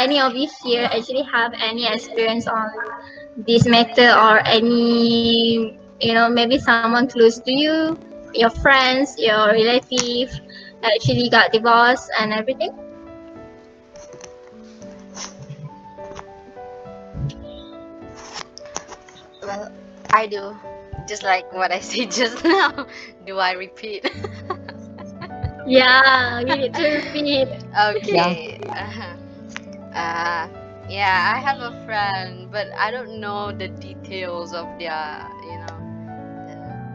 any of you here actually have any experience on this matter, or any, maybe someone close to you, your friends, your relative actually got divorced and everything? Well, I do. Just like what I said just now. Do I repeat? Yeah, you need to repeat. Yeah. Okay. Uh, yeah, I have a friend, but I don't know the details of their, the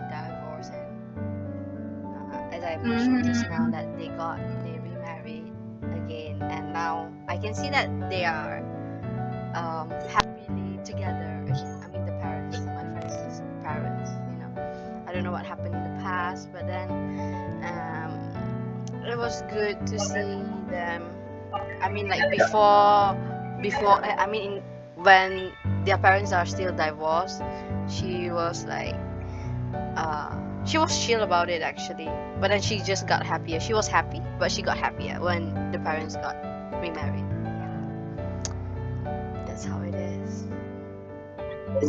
divorce. And as I mentioned just now, Mm-hmm. that they remarried again, and now I can see that they are happily together again. I mean, the parents, my friend's parents. I don't know what happened in the past, but then it was good to see them. I mean, like I mean, when their parents are still divorced, she was like, she was chill about it actually. But then she just got happier. She was happy, but she got happier when the parents got remarried. That's how it is.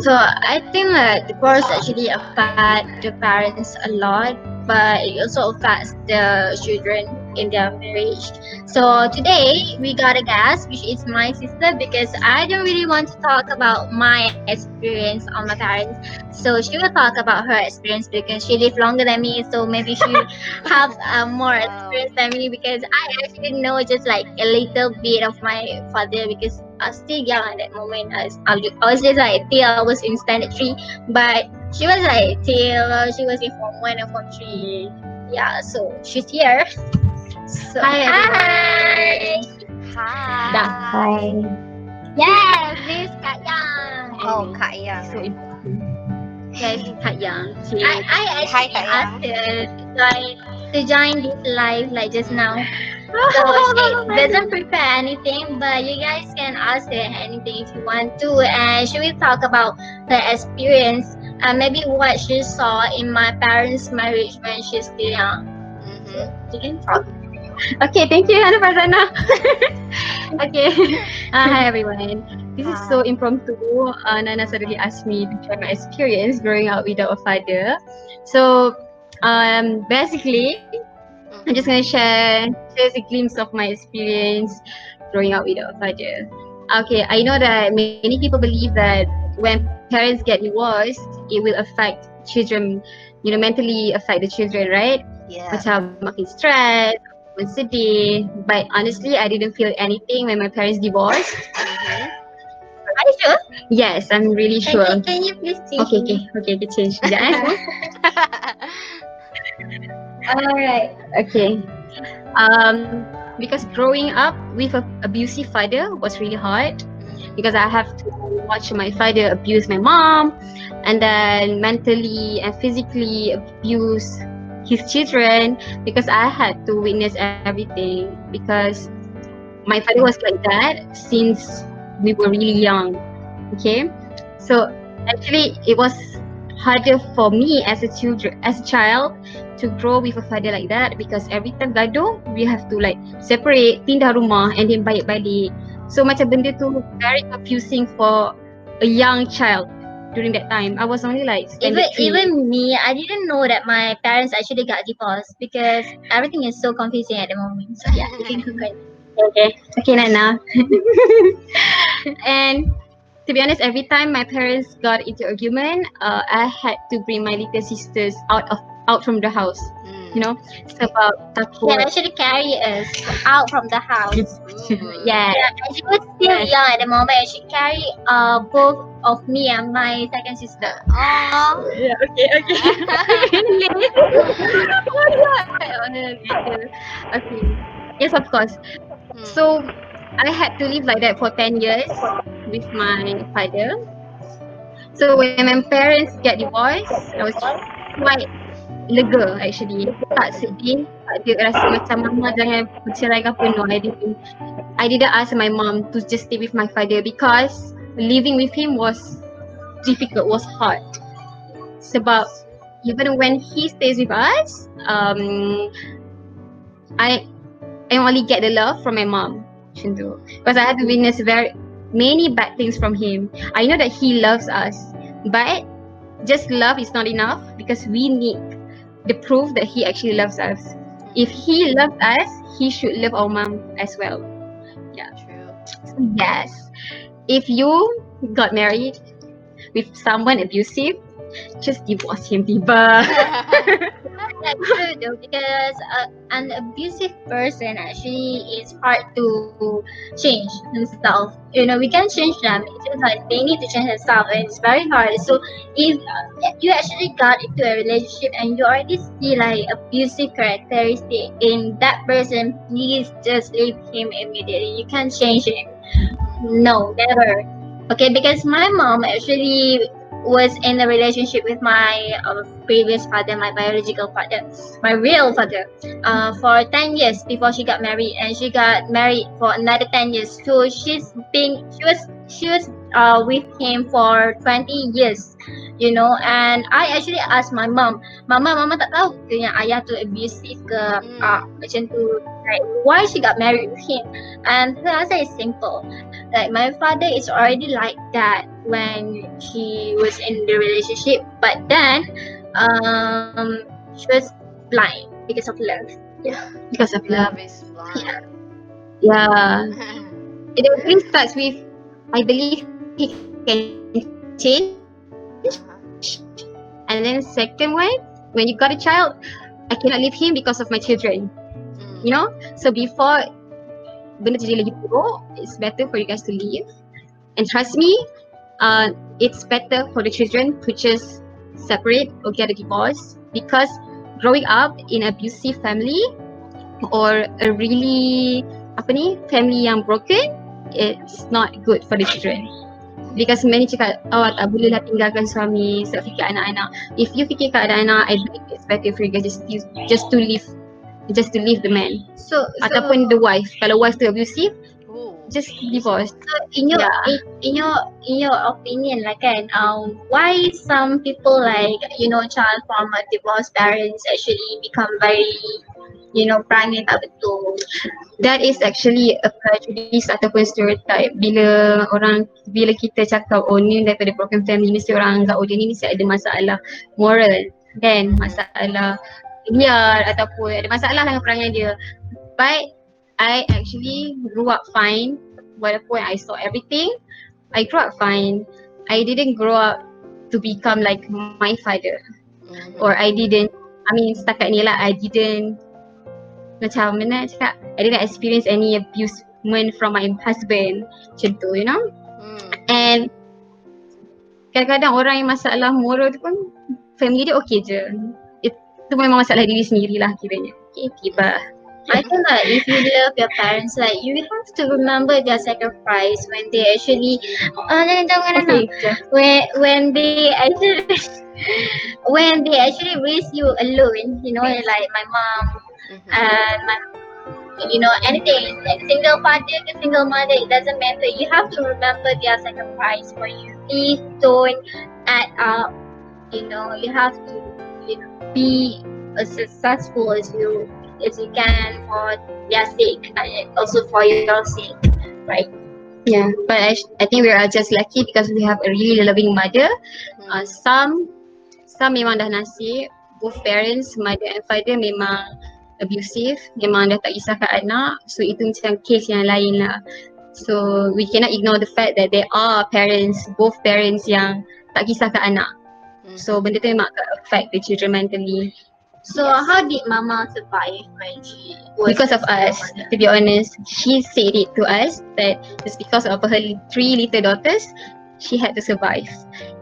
So I think that divorce actually affect the parents a lot, but it also affects the children in their marriage. So today we got a guest, which is my sister, because I don't really want to talk about my experience on my parents. So she will talk about her experience because she lived longer than me. So maybe she have more Wow. experience than me, because I actually know just like a little bit of my father, because I was still young at that moment. I was just like till I was in standard 3, but she was like till she was in form 1 or form 3. Yeah, so she's here. So hi everyone. Yeah. Hi. Hi. Yes, this is Kak Yang. Oh, And Kak this is so Yang. important. Yes, Kak Yang. I, Okay. I Okay. Hi, actually Kak asked Yang. her to join this live like just now. Mm-hmm. So she doesn't prepare anything, but you guys can ask her anything if you want to, and she will talk about her experience and maybe what she saw in my parents' marriage when she's still young. So Mm-hmm. you can talk. Okay, thank you, Hannah Prasanna. Okay, hi everyone. This is so Hi. impromptu. Nana suddenly asked me to share my experience growing up without a father. So, basically, I'm just gonna Mm-hmm. share just a glimpse of my experience growing up without a father. Okay, I know that many people believe that when parents get divorced, it will affect children, mentally affect the children, right? Yeah. Macam makin stress, makin sedih. But honestly, I didn't feel anything when my parents divorced. Mm-hmm. Are you sure? Yes, I'm really Can sure. you can you please Okay, change? okay, change. Sekejap eh. Alright. Okay. Because growing up with a abusive father was really hard, Mm-hmm. because I have to watch my father abuse my mom, and then mentally and physically abuse his children, because I had to witness everything, because my father was like that since we were really young. Okay, so actually it was harder for me as a child to grow with a father like that, because every time gaduh we have to like separate, pindah rumah, and then balik-balik. So macam benda tu very confusing for a young child during that time. I was only like Even standard 3. even me, I didn't know that my parents actually got divorced because everything is so confusing at the moment. So yeah, you can continue. Okay, Nana. And to be honest, every time my parents got into argument, I had to bring my little sisters out from the house. You Mm. know, sebab She takut. actually carried us out from the house. Ooh. Yeah, Yeah, and she was still yes. young at the moment. She carried both of me and my second sister. Aw. Yeah, okay. Okay. Yes, of course. Hmm. So I had to live like that for 10 years with my father. So when my parents get divorced, I was quite lega actually. Tak sedih, tak ada rasa macam mama jangan bercerai ke apa. No, I didn't. I didn't ask my mom to just stay with my father, because living with him was difficult, was hard. Sebab even when he stays with us, I I only get the love from my mom. macam tu. Because I had to witness very many bad things from him. I know that he loves us, but just love is not enough because we need the proof that he actually loves us. If he loves us, he should love our mom as well. Yeah. True. Yes. If you got married with someone abusive, just divorce him, Tiba. That's true though, because an abusive person actually is hard to change himself. You know, we can change them. It's just like they need to change themselves, and it's very hard. So if you actually got into a relationship and you already see like abusive characteristic in that person, please just leave him immediately. You can't change him. No, never. Okay, because my mom actually was in a relationship with my previous father, my biological father, my real father, for 10 years before she got married, and she got married for another 10 years. So she was with him for 20 years, you know. And I actually asked my mom, mama tak tahu ke yang ayah tu abusive ke, macam tu, like why she got married with him. And her answer is simple. Like my father is already like that when he was in the relationship, but then she was blind because of love. Yeah. Because of love. Love is blind. Yeah. It really starts with, I believe he can change. And then second one, when you got a child, I cannot leave him because of my children. You know? So before benda tu jadi lagi buruk, it's better for you guys to leave. And trust me, it's better for the children to just separate or get a divorce, because growing up in abusive family or a really family yang broken, it's not good for the children. Because many cakap, tak boleh lah tinggalkan suami sebab fikir anak-anak. If you fikirkan anak-anak, I believe it's better for you guys just to leave the man. So Ataupun the wife. Kalau wife tu abusive, just divorce. So in your opinion, like why some people like child from a divorced parents actually become very perangai tak betul. That is actually a prejudice ataupun stereotype. Bila kita cakap, oh ni daripada broken family, mesti orang anggap, oh dia ni mesti ada masalah moral kan, masalah liar ataupun ada masalah dengan perangai dia. But I actually grew up fine. Walaupun I saw everything, I grew up fine. I didn't grow up to become like my father. Or setakat ni lah, I didn't macam mana cakap, I didn't experience any abusement from my husband, macam tu, you know. And kadang-kadang orang yang masalah moral tu pun family dia okay je. Itu memang masalah diri sendirilah kiranya. Okay, tiba. I think that if you love your parents, like you have to remember their sacrifice when they actually when they actually when they actually raise you alone, you know, like my mom and my anything, like single father to single mother, it doesn't matter. You have to remember their sacrifice for you. Please don't act up. You have to be as successful as you can for their sake and also for your sake, right? Yeah, but I think we are just lucky because we have a really loving mother. Some memang dah nasib, both parents, mother and father memang abusive, memang dah tak kisahkan anak. So itu macam case yang lain lah. So we cannot ignore the fact that there are both parents yang tak kisahkan anak. So benda tu memang akan affect the children mentally. So how did Mama survive when she was because of us? To be honest, she said it to us that just because of her 3 little daughters, she had to survive,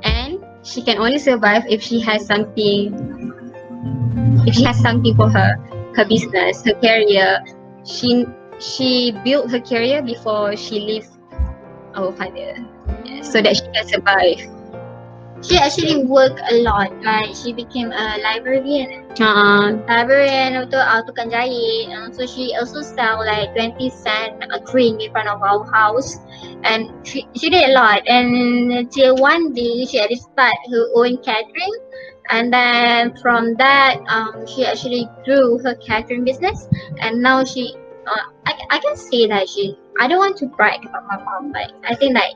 and she can only survive if she has something. If she has something for her business, her career. She built her career before she left our father, so that she can survive. She actually worked a lot. Like she became a librarian. Librarian untuk tukang jahit. So she also sell like 20-cent cream in front of our house, and she did a lot. And till one day she actually start her own catering, and then from that she actually grew her catering business, and now she I can say that I don't want to brag about my mom, but I think that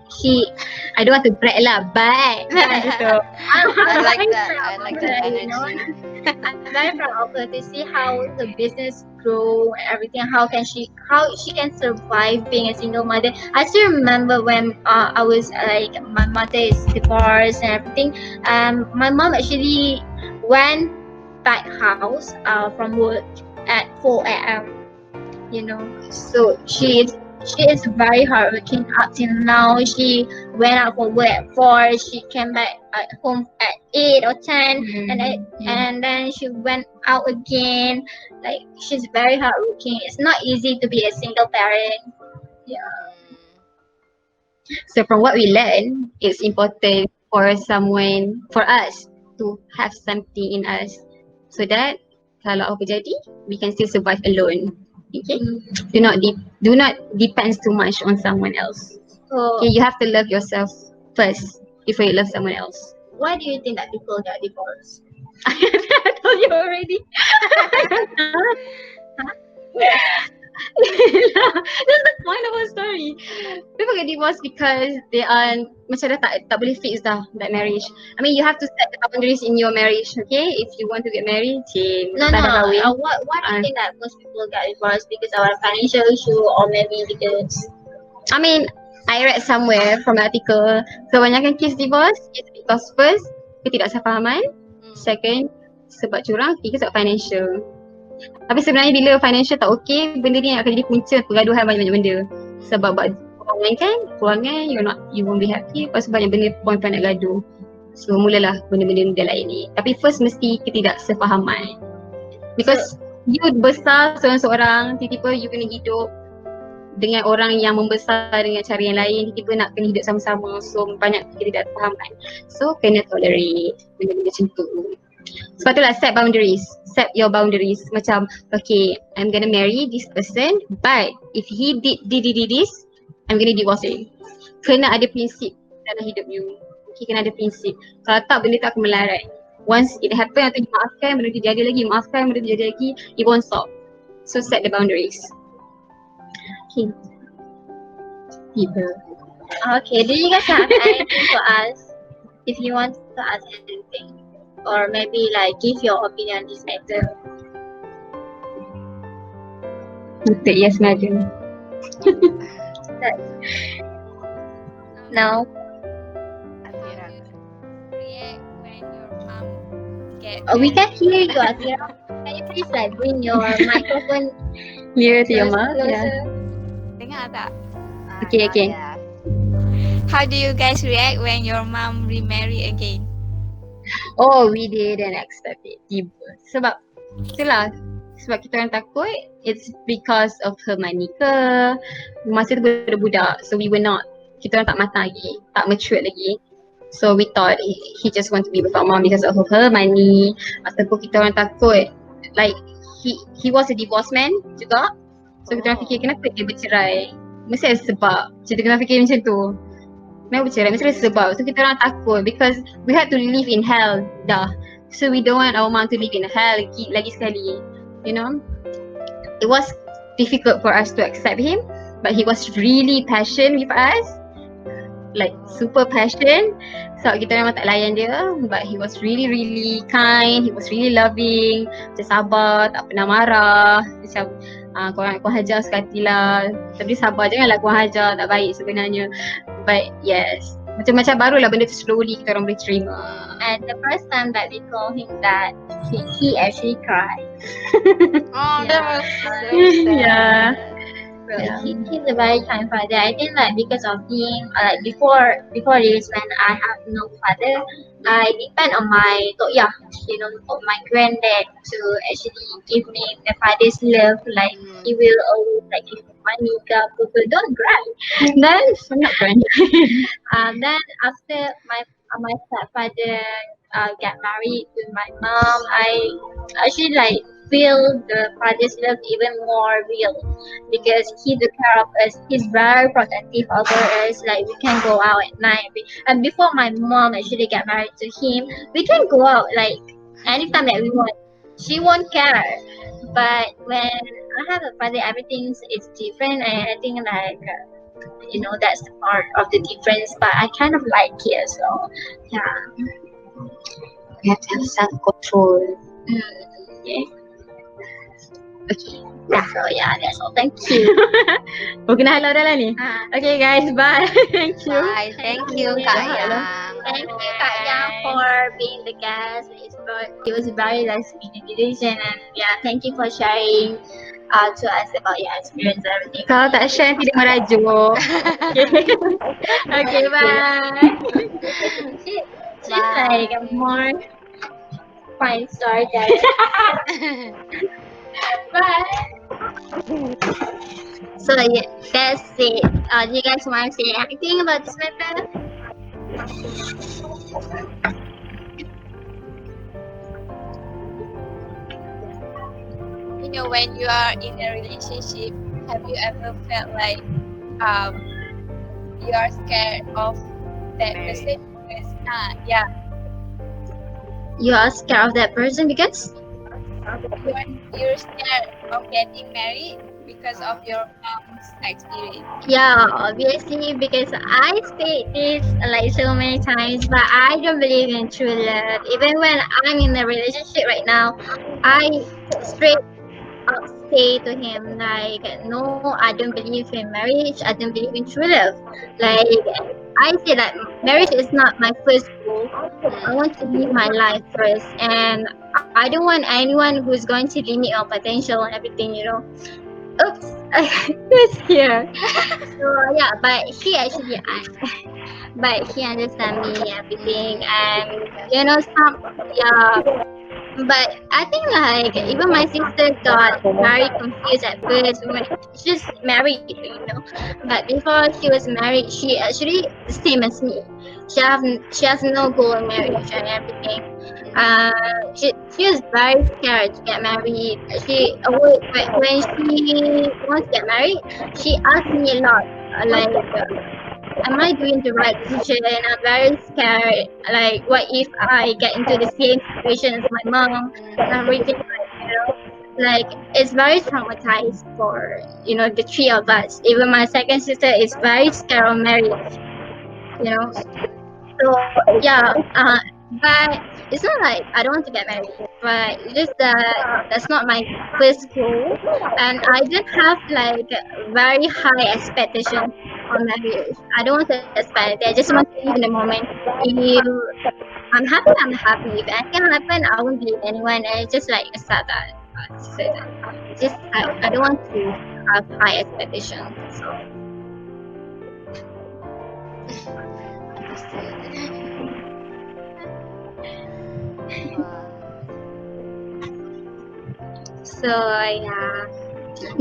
I don't want to brag lah, but so I I'm like very that. proud I of like her, that you know. energy. I'm very proud of her to see how her business grow and everything. How she can survive being a single mother. I still remember when I was like my mother is divorced and everything. My mom actually went back house from work at 4 a.m. You know, so she is very hardworking up till now. She went out for work at 4. She came back at home at 8 or 10, and then she went out again. Like she's very hardworking. It's not easy to be a single parent. Yeah. so from what we learn, it's important for someone, for us to have something in us, so that kalau apa jadi, we can still survive alone. Okay, do not depend too much on someone else. So Okay, you have to love yourself first before you love someone else. why do you think that people get divorced? I told you already. That's the point of our story. People get divorced because they are macam dah tak boleh fix dah that marriage. I mean, you have to set the boundaries in your marriage. Okay, if you want to get married, No, tak no. dah kahwin. Why do you think that most people get divorced because of a financial issue or maybe because I mean, I read somewhere from an article, kebanyakan kes divorce is because first, ketidaksefahaman, second, sebab curang, tiga sebab financial. Tapi sebenarnya bila financial tak okay, benda ni akan jadi punca pergaduhan banyak-banyak benda. Sebab buat kewangan, you won't be happy, lepas tu banyak benda perempuan nak gaduh. So mulalah benda-benda lain ni. Tapi first mesti ketidaksefahaman. Because you besar seorang-seorang, tiba-tiba you kena hidup dengan orang yang membesar dengan cara yang lain, tiba-tiba nak kena hidup sama-sama. So banyak ketidaksefahaman. So kena tolerate benda-benda macam tu. Sebab itulah set boundaries. Set your boundaries. Macam, okay, I'm gonna marry this person, but if he did this, I'm gonna divorce him. Kena ada prinsip dalam hidup you. Okay, kena ada prinsip. Kalau tak, benda tu akan melarat. Once it happen, atau you maafkan, benda tu jadi lagi, maafkan, benda tu jadi lagi, it won't stop. So set the boundaries. Okay. People. okay? Do you guys have anything to ask? If you want to ask anything, or maybe like give your opinion on this matter. Betul, yes, madam. No. Atira. React when your mom get We can married. hear you, Atira. Can you please like bring your microphone Near to your closer? mouth. Yeah. Dengar tak? Okay, okay. Yeah. How do you guys react when your mom remarry again? Oh, we didn't expect it. Tiba. Sebab itulah, sebab kita orang takut it's because of her money ke. Masa tu budak-budak, so we were not, kita orang tak matang lagi, tak mature lagi. So we thought he just want to be with our mom because of her money. Ataupun kita orang takut like he was a divorced man juga. So kita orang fikir kenapa dia bercerai. Mesti ada sebab. Kita kena fikir macam tu. Kenapa bercerai? Mesti ada sebab. So kita orang takut because we had to live in hell dah. So we don't want our mom to live in hell lagi sekali. You know, it was difficult for us to accept him, but he was really passionate with us, like super passionate. So kita memang tak layan dia, but he was really really kind, he was really loving, macam sabar, tak pernah marah, macam korang hajar sekali lah, tapi sabar janganlah korang hajar, tak baik sebenarnya. But yes, macam barulah benda tu slowly kita orang boleh terima. And the first time that we told him that, he actually cried. Oh, that was so sad. Yeah. Really, Yeah. he's a very kind father. I think like because of him, like before this when I have no father, I depend on my on my granddad to actually give me the father's love. Like he will always like give me money, don't cry. Then I'm not crying. then after my stepfather got married to my mom, I actually like feel the father's love even more real because he took care of us. He's very protective over us. Like we can go out at night. And before my mom actually got married to him, we can go out like anytime that we want. She won't care. But when I have a father. Everything is different, and I think like that's the part of the difference. But I kind of like it, so yeah. You have to have self-control. Mm, yeah. Okay. So yeah, that's all. Thank you. Huwag na halaw na lang ni. Ah, Okay guys, bye. Thank you. Bye. thank Thank you, you. Kak Hello. Yang. Thank you, Kak Yang, for being the guest. It was very nice decision, and yeah, thank you for sharing to us about your experience and everything. Kalau tak share, tidak merajuk. Okay. Okay, bye. She, she's like a Bye. more fine star than bye. So yeah, that's it. Do you guys want to say anything about this matter? When you are in a relationship, have you ever felt like um you are scared of that person? Because, yeah, You are scared of that person because you're scared of getting married because of your mom's experience. yeah, obviously because I say this like so many times, but I don't believe in true love. Even when I'm in a relationship right now, I straight up say to him like, no, I don't believe in marriage. I don't believe in true love. Like I say that marriage is not my first goal. I want to live my life first, and I don't want anyone who's going to limit my potential and everything. Oops, who's here? So yeah, but but he understand me everything, and some yeah. But I think like even my sister got very confused at first when she's married. But before she was married, she actually the same as me. She has no goal in marriage and everything. She was very scared to get married. When she wants to get married, she asked me a lot, like, am I doing the right decision? And I'm very scared. Like, what if I get into the same situation as my mom and everything? Like it's very traumatized for the three of us. Even my second sister is very scared of marriage. You know, so yeah, but it's not like I don't want to get married, but it's just that that's not my first goal, and I don't have like very high expectation on marriage. I don't want to expect it. I just want to live in the moment. If I'm happy, I'm happy. If anything happen, I won't blame anyone. And it's just like sad that. So just I don't want to have high expectation. So so yeah.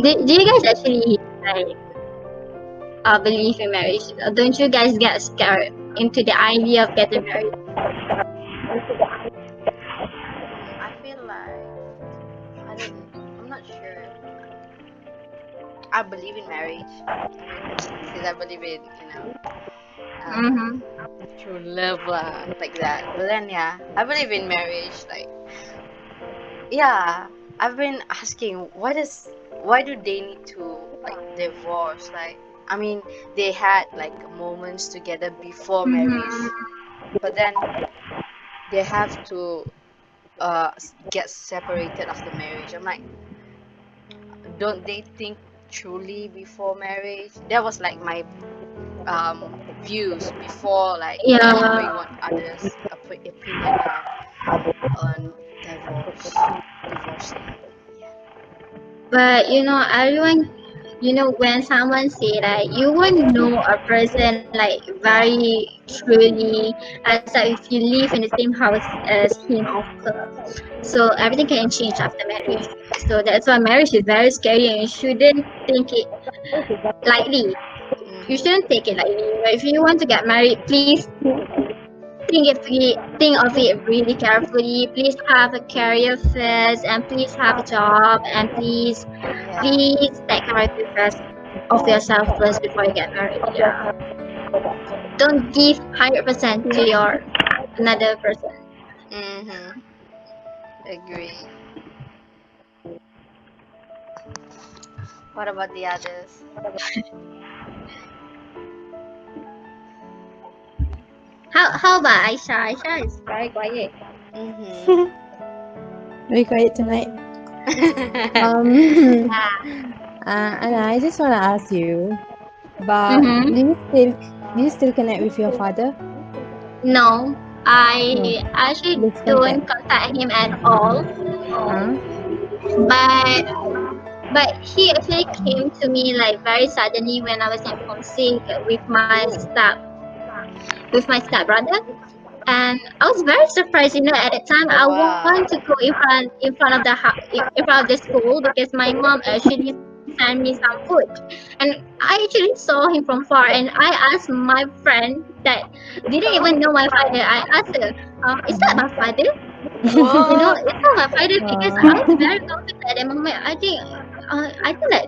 Do you guys actually like believe in marriage? Don't you guys get scared into the idea of getting married? I feel like I'm not sure. I believe in marriage. Since I believe in Mm-hmm. true love like that. But then yeah, I believe in marriage. Like yeah, I've been asking why do they need to like divorce? Like I mean, they had like moments together before marriage, but then they have to get separated after marriage. I'm like, don't they think truly before marriage? That was like my views before like Yeah, knowing what others opinion are on divorcing. but everyone, when someone say that you won't know a person like very truly as if you live in the same house as him or her. So everything can change after marriage. So that's why marriage is very scary, and you shouldn't think it lightly. You shouldn't take it lightly. If you want to get married, please think of it really carefully. Please have a career first, and please have a job, and please take care of yourself first before you get married. Yeah. Don't give 100% to your another person. Mm-hmm. Agree. What about the others? How about Aisha? Aisha is very quiet. Mm-hmm. Very quiet tonight. Um, Anna, I just want to ask you, but Mm-hmm. do you still connect with your father? No, No, I actually lose don't contact. contact him at all. Huh? But he actually came to me like very suddenly when I was in homesick Ooh. with my step brother. And I was very surprised, at the time I want to Wow. go in front of the in front of the school because my mom actually sent me some food. And I actually saw him from far, and I asked my friend that didn't even know my father. I asked her, "Is that my father?" What? It's not my father because I was very confused at the moment. I think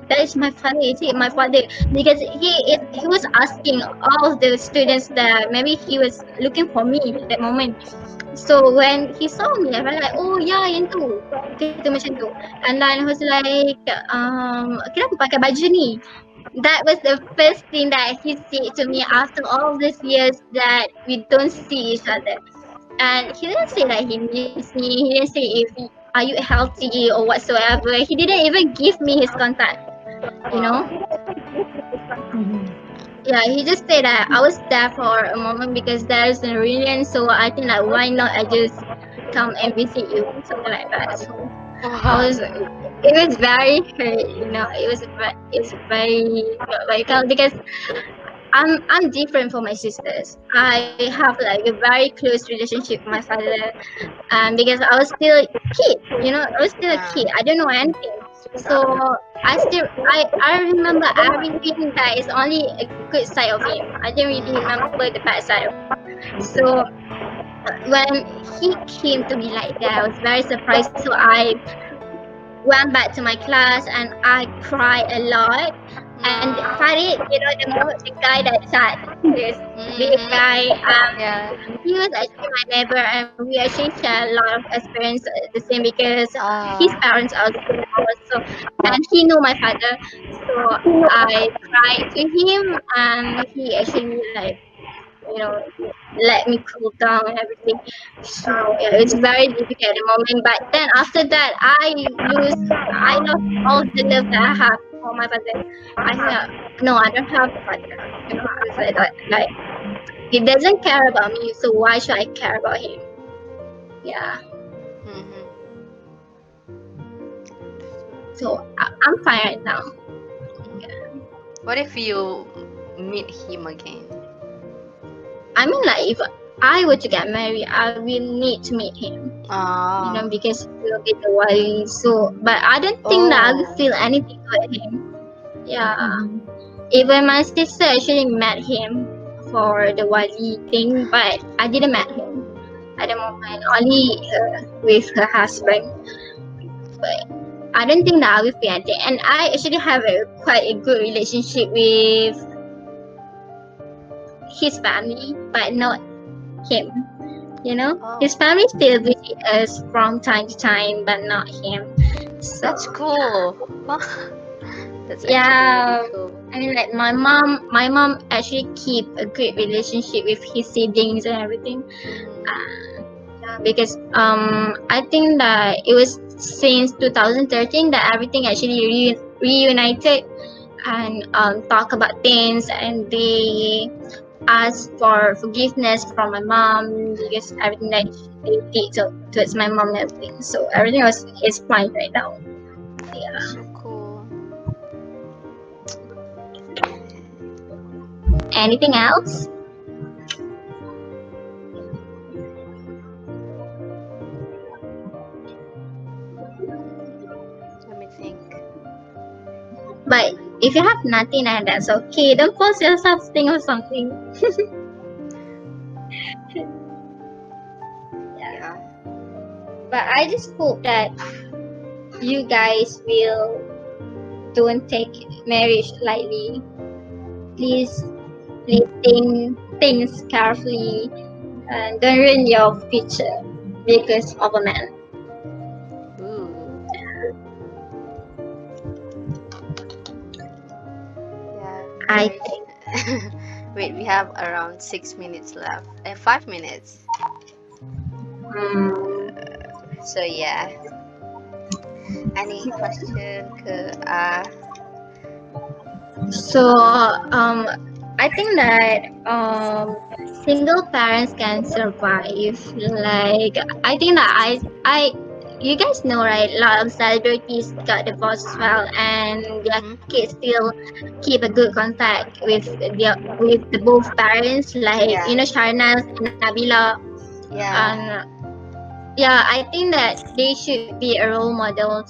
that is my father. Is it my father? Because he was asking all the students that maybe he was looking for me at that moment. So when he saw me, I was like, oh yeah, yang tu. Kata macam tu. And then I was like, kenapa pakai baju ni? That was the first thing that he said to me after all these years that we don't see each other. And he didn't say that he miss me. He didn't say if are you healthy or whatsoever. He didn't even give me his contact. You know. Wow. Yeah, he just said that I was there for a moment because there's a reunion. So I think like why not I just come and visit you, something like that. So I Wow. was. It was very hurt. It's very like because I'm different from my sisters. I have like a very close relationship with my father, because I was still a kid. I was still a Uh, kid. I don't know anything. So I remember everything that is only a good side of him. I didn't really remember the bad side of him. So when he came to me like that, I was very surprised. So I went back to my class and I cried a lot. And no. Farid, the guy that chat, this big Mm-hmm. guy, Yeah. he was actually my neighbor, and we actually share a lot of experience the same because his Ah. parents are the same also, and he knew my father. So I cried to him, and he actually you know let me cool down and everything. So yeah, it's very difficult at the moment. But then after that, I lost all the love that I have for my father. I thought, no, I don't have a father. I was like he doesn't care about me, so why should I care about him? Yeah. Mm-hmm. So I'm fine right now. What if you meet him again? I mean, like if I were to get married, I will need to meet him. Ah. Because he will be the wali. So, but I don't think that I will Oh. feel anything with him. Yeah. Even my sister actually met him for the wali thing, but I didn't met him at the moment. Only with her husband. But I don't think that I will feel anything. And I actually have quite a good relationship with his family, but not him. His Oh. family still visit us from time to time, but not him. So That's cool. That's actually really yeah, cool. I mean, like my mom actually keep a great relationship with his siblings and everything. Mm-hmm. Because I think that it was since 2013 that everything actually reunited and talk about things, and they ask for forgiveness from my mom because everything that they did towards my mom and everything. So everything is fine right now. Yeah. That's so cool. Anything else? Let me think. But if you have nothing, and that's okay. Don't force yourself to think of something. Yeah. But I just hope that you guys will don't take marriage lightly. Please, please think things carefully and don't ruin your future because of a man. Ooh. I Wait. think. Wait, we have around 6 minutes left. 5 minutes. Hmm. So yeah. Any question ke So, I think that single parents can survive. Like, I think that you guys know, right? A lot of celebrities got divorced as well, and their Mhm. kids still keep a good contact with the both parents. Like, Yeah. Sharnas and Nabila, Yeah. and yeah, I think that they should be a role model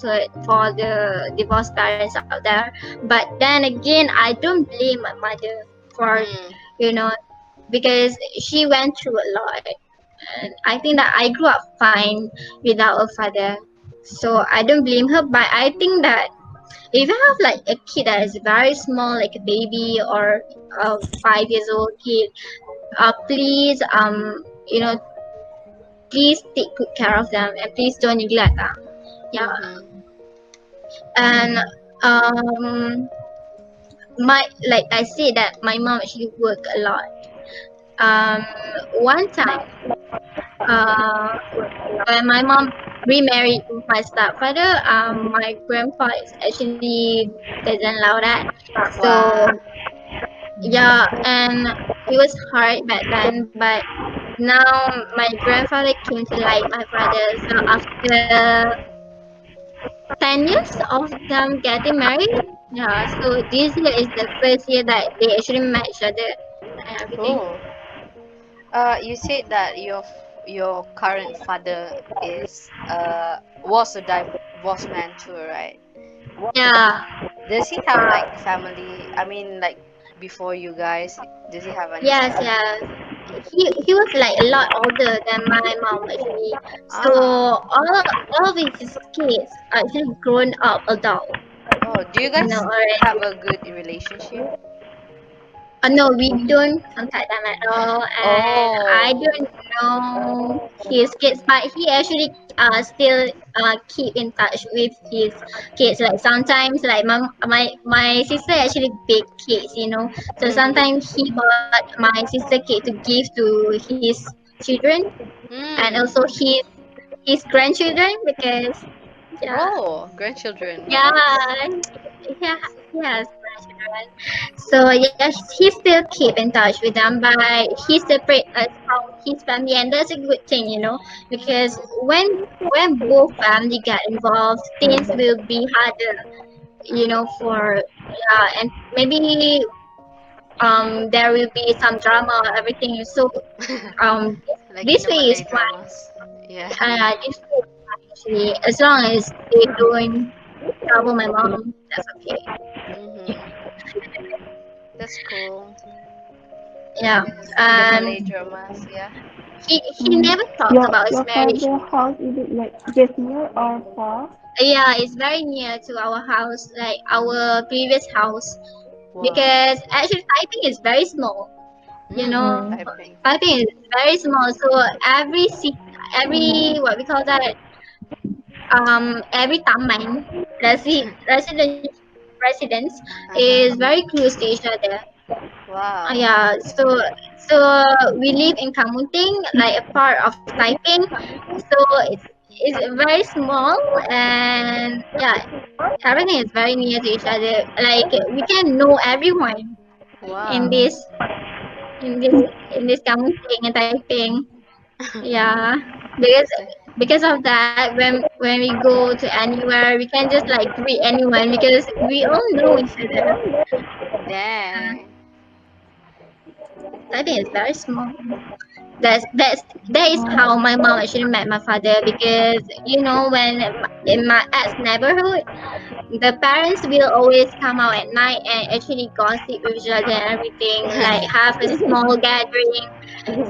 for the divorced parents out there. But then again, I don't blame my mother for, Mm. because she went through a lot. And I think that I grew up fine without a father. So I don't blame her, but I think that if you have like a kid that is very small, like a baby or a 5 years old kid, please, please take good care of them and please don't neglect them. Yeah. Mhm. And um my like I said that my mom actually worked a lot. um One time, uh when my mom remarried with my stepfather, my grandpa is actually doesn't allow that. So Wow. yeah, and it was hard back then, but now my grandfather came to like my father. So after 10 years of them getting married. Yeah, so this year is the first year that they actually met each other and everything. Cool. You said that your current father is was a divorced man too, right? Yeah, Does he have like family? I mean, like before you guys, does he have any yes, family? yes. He was like a lot older than my mom actually. So Ah. all of his kids are actually grown up adult, Oh, do you guys have already. a good relationship? No, we don't contact them at all, and I Oh. don't know his kids, but he actually still keep in touch with his kids. Like sometimes, like my sister actually big kids. So Mhm. sometimes he bought my sister cake to give to his children and also Hmm. his grandchildren because yeah, Oh, grandchildren. yeah, Nice. yeah, he has grandchildren. So yes, he still keep in touch with them, but he separate us from his family, and that's a good thing, because Mhm. when both family get involved, things will be harder, for and maybe there will be some drama, everything. So Like in this the way is Malay fine. dramas. Yeah. This way is fine actually, as long as they don't trouble my mom, that's okay. Mhm. That's cool. Yeah, The and Malay dramas, yeah. he never talked about his Your marriage. father house, is it like just near or far? Yeah, it's very near to our house, like our previous house, Wow. because actually Taiping is very small. You Mm. know, Mm. Typing. Taiping is very small, so every city, every what we call that, every taman, resident residence is Uh-huh. very close to each other. Wow. Yeah, so we live in Kamunting, like a part of Taiping. So it's very small, and yeah, everything is very near to each other. Like we can know everyone in Wow. this in this in this Kamunting and Taiping. Yeah, because So, because of that, when we go to anywhere, we can just like greet anyone because we all know each other. dang. Taiping is very small. That is how my mom actually met my father, because when in my ex neighborhood, the parents will always come out at night and actually gossip with each other and everything, like have a small gathering.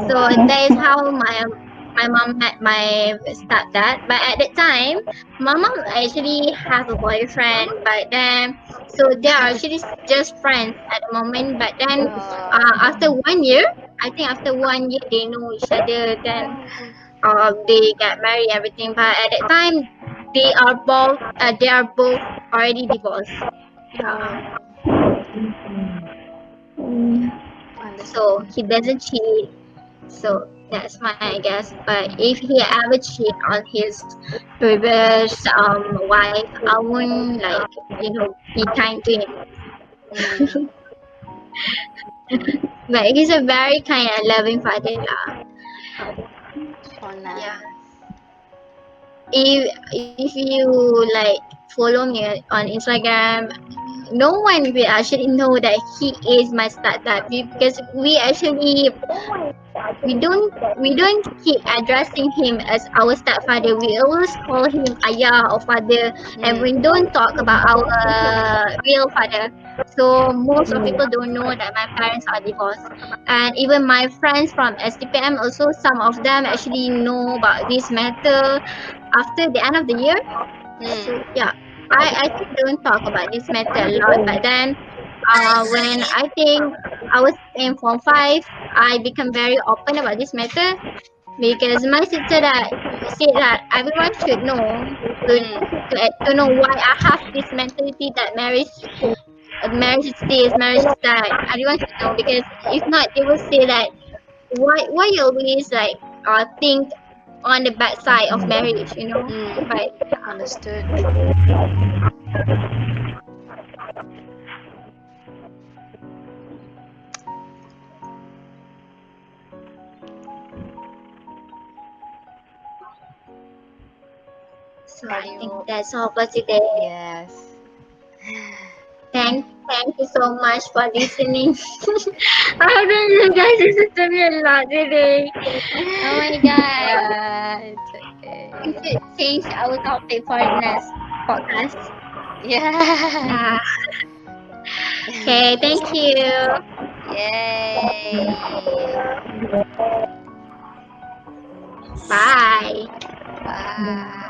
So that is how my mom met my stepdad. But at that time, my mom actually have a boyfriend. But then, so they are actually just friends at the moment. But then, Oh. after 1 year, I think after 1 year they know each other. Then they get married, everything. But at that time, they are both already divorced. Yeah. Oh. so Understand. he doesn't cheat. So that's my guess. But if he ever cheat on his previous wife, I won't like be kind to him. Mm. But he's a very kind and loving father lah. So Yeah. nice. If you like follow me on Instagram, no one will actually know that he is my stepdad because we don't keep addressing him as our stepfather. We always call him ayah or father, and Mm. we don't talk about our real father. So most of people don't know that my parents are divorced, and even my friends from STPM also, some of them actually know about this matter after the end of the year. Mm. So yeah, I think don't talk about this matter a lot. But then, when I think I was in Form 5, I become very open about this matter because my sister that said that everyone should know to Mm. to know why I have this mentality that marriage is this, marriage is that. Everyone should know because if not, they will say that why you always like think on the bad side of marriage. Mm. But Understood. so Have I think you? that's all for today. Yes. Thank you so much for listening. I think you guys listened to me a lot today. Oh my god. It's We okay. should change our topic for the next podcast. Yeah. Yeah. Okay, thank you. Yay. Bye. Bye.